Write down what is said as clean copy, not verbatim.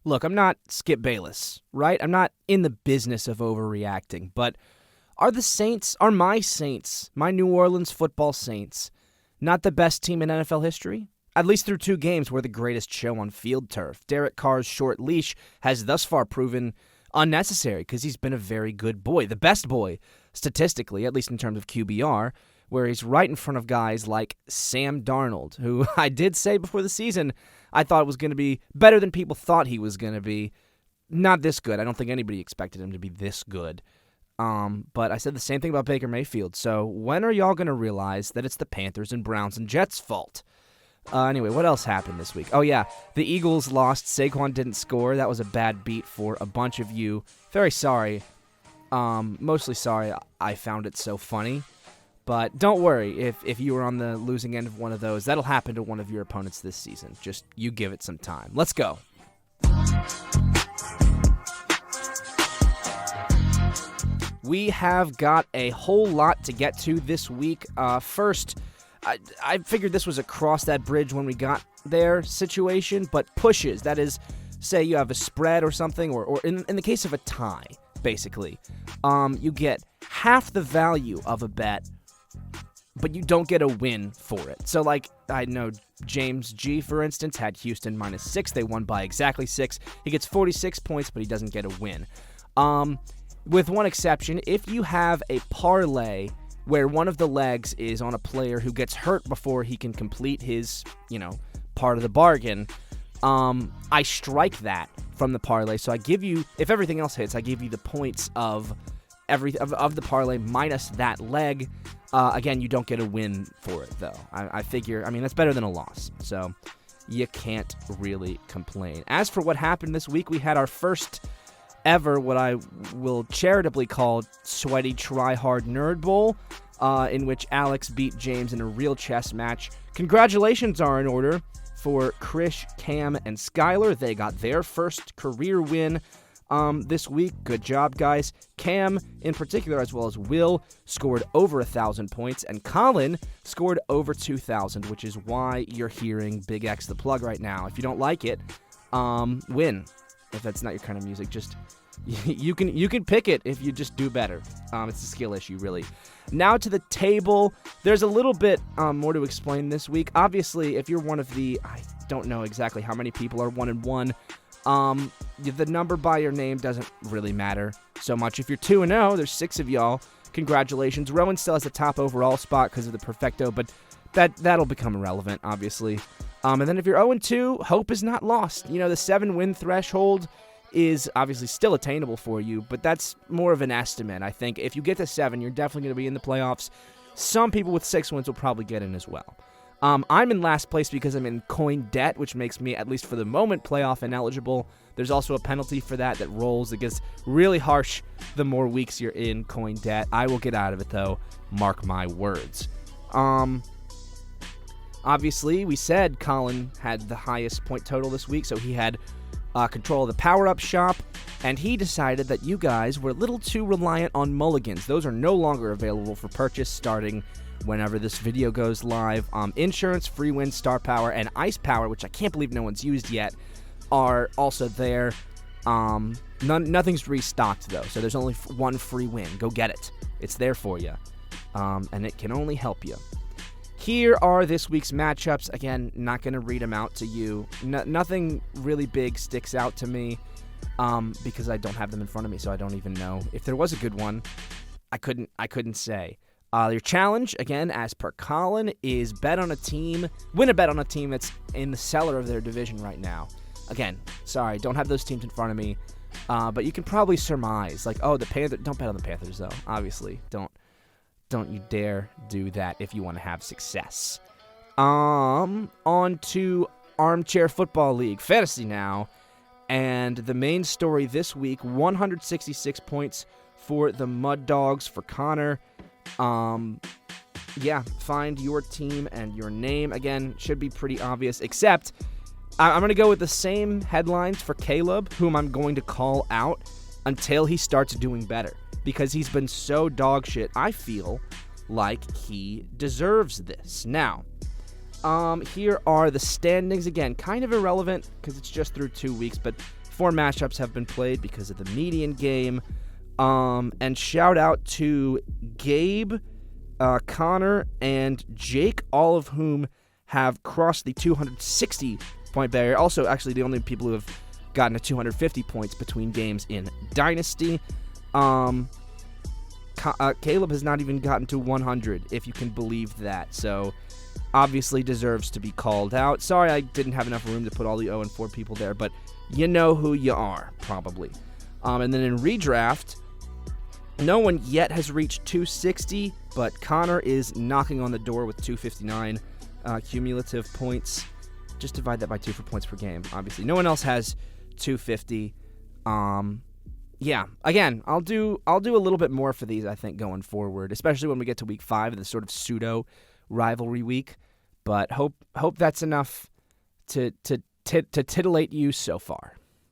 Look, I'm not Skip Bayless, right? I'm not in the business of overreacting, but are my Saints, my New Orleans football Saints, not the best team in NFL history? At least through 2 games, we're the greatest show on field turf. Derek Carr's short leash has thus far proven unnecessary because he's been a very good boy. The best boy, statistically, at least in terms of QBR, where he's right in front of guys like Sam Darnold, who I did say before the season I thought was going to be better than people thought he was going to be. Not this good. I don't think anybody expected him to be this good. But I said the same thing about Baker Mayfield. So when are y'all going to realize that it's the Panthers and Browns and Jets' fault? Anyway, what else happened this week? Oh, yeah, the Eagles lost. Saquon didn't score. That was a bad beat for a bunch of you. Very sorry. Mostly sorry I found it so funny. But don't worry if you were on the losing end of one of those. That'll happen to one of your opponents this season. Just you give it some time. Let's go. We have got a whole lot to get to this week. First, I figured this was a cross that bridge when we got there situation, but pushes, that is, say you have a spread or something, or in the case of a tie, basically, you get half the value of a bet, but you don't get a win for it. So, like, I know James G, for instance, had Houston -6. They won by exactly 6. He gets 46 points, but he doesn't get a win. With one exception, if you have a parlay where one of the legs is on a player who gets hurt before he can complete his, part of the bargain, I strike that from the parlay. So I give you, if everything else hits, I give you the points of the parlay minus that leg. Again, you don't get a win for it, though. I figure, that's better than a loss. So you can't really complain. As for what happened this week, we had our first ever, what I will charitably call Sweaty Try Hard Nerd Bowl, in which Alex beat James in a real chess match. Congratulations are in order for Krish, Cam, and Skylar. They got their first career win this week. Good job, guys. Cam, in particular, as well as Will, scored over 1,000 points, and Colin scored over 2,000, which is why you're hearing BigXThaPlug right now. If you don't like it, win. If that's not your kind of music, just you can pick it if you just do better. It's a skill issue, really. Now to the table. There's a little bit more to explain this week. Obviously, if you're one of the, I don't know exactly how many people are 1-1. The number by your name doesn't really matter so much. If you're 2-0, there's 6 of y'all. Congratulations. Rowan still has the top overall spot because of the perfecto, but that'll become irrelevant, obviously. And then if you're 0-2, hope is not lost. The 7-win threshold is obviously still attainable for you, but that's more of an estimate, I think. If you get to 7, you're definitely going to be in the playoffs. Some people with 6 wins will probably get in as well. I'm in last place because I'm in coin debt, which makes me, at least for the moment, playoff ineligible. There's also a penalty for that rolls. It gets really harsh the more weeks you're in coin debt. I will get out of it, though. Mark my words. Obviously, we said Colin had the highest point total this week, so he had control of the power-up shop, and he decided that you guys were a little too reliant on mulligans. Those are no longer available for purchase starting whenever this video goes live. Insurance, Free Win, Star Power, and Ice Power, which I can't believe no one's used yet, are also there. Nothing's restocked, though, so there's only one free win. Go get it. It's there for you, and it can only help you. Here are this week's matchups. Again, not going to read them out to you. Nothing really big sticks out to me because I don't have them in front of me, so I don't even know. If there was a good one, I couldn't say. Your challenge, again, as per Colin, is win a bet on a team that's in the cellar of their division right now. Again, sorry, don't have those teams in front of me, but you can probably surmise, the Panthers. Don't bet on the Panthers, though. Obviously, don't you dare do that if you want to have success. On to Armchair Football League Fantasy now, and the main story this week: 166 points for the Mud Dogs for Connor. Find your team and your name. Again, should be pretty obvious, except I'm going to go with the same headlines for Caleb, whom I'm going to call out until he starts doing better, because he's been so dog shit. I feel like he deserves this. Now, here are the standings. Again, kind of irrelevant because it's just through 2 weeks, but 4 matchups have been played because of the median game. And shout out to Gabe, Connor, and Jake, all of whom have crossed the 260-point barrier. Also, actually, the only people who have gotten to 250 points between games in Dynasty. Caleb has not even gotten to 100, if you can believe that. So, obviously deserves to be called out. Sorry I didn't have enough room to put all the 0-4 people there, but you know who you are, probably. And then in redraft, no one yet has reached 260, but Connor is knocking on the door with 259 cumulative points. Just divide that by 2 for points per game, obviously. No one else has 250. Yeah, again, I'll do a little bit more for these, I think, going forward, especially when we get to week 5, the sort of pseudo rivalry week. But hope that's enough to titillate you so far.